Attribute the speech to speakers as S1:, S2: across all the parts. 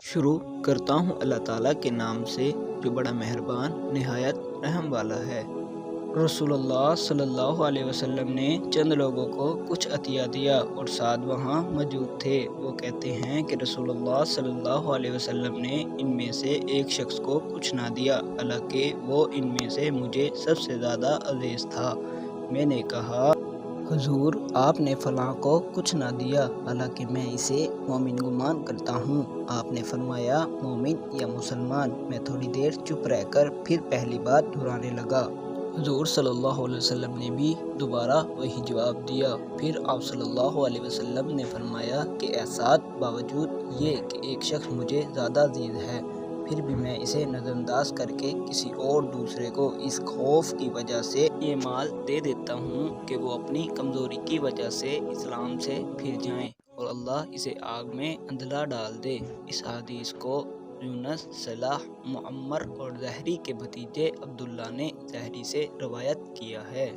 S1: شروع کرتا ہوں اللہ تعالیٰ کے نام سے جو بڑا مہربان نہایت رحم والا ہے۔ رسول اللہ صلی اللہ علیہ وسلم نے چند لوگوں کو کچھ عطیہ دیا اور ساتھ وہاں موجود تھے۔ وہ کہتے ہیں کہ رسول اللہ صلی اللہ علیہ وسلم نے ان میں سے ایک شخص کو کچھ نہ دیا، حالانکہ وہ ان میں سے مجھے سب سے زیادہ عزیز تھا۔ میں نے کہا، حضور آپ نے فلاں کو کچھ نہ دیا، حالانکہ میں اسے مومن گمان کرتا ہوں۔ آپ نے فرمایا، مومن یا مسلمان؟ میں تھوڑی دیر چپ رہ کر پھر پہلی بات دہرانے لگا۔ حضور صلی اللہ علیہ وسلم نے بھی دوبارہ وہی جواب دیا۔ پھر آپ صلی اللہ علیہ وسلم نے فرمایا کہ اے سعد، باوجود یہ کہ ایک شخص مجھے زیادہ عزیز ہے، پھر بھی میں اسے نظر انداز کر کے کسی اور دوسرے کو اس خوف کی وجہ سے یہ مال دے دیتا ہوں کہ وہ اپنی کمزوری کی وجہ سے اسلام سے پھر جائیں اور اللہ اسے آگ میں اندھلا ڈال دے۔ اس حدیث کو یونس، صالح، معمر اور زہری کے بھتیجے عبداللہ نے زہری سے روایت کیا ہے۔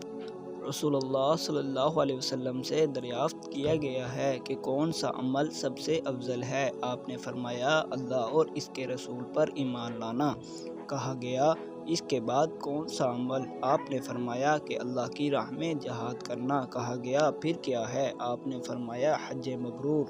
S1: رسول اللہ صلی اللہ علیہ وسلم سے دریافت کیا گیا ہے کہ کون سا عمل سب سے افضل ہے؟ آپ نے فرمایا، اللہ اور اس کے رسول پر ایمان لانا۔ کہا گیا، اس کے بعد کون سا عمل؟ آپ نے فرمایا کہ اللہ کی راہ میں جہاد کرنا۔ کہا گیا، پھر کیا ہے؟ آپ نے فرمایا، حج مبرور۔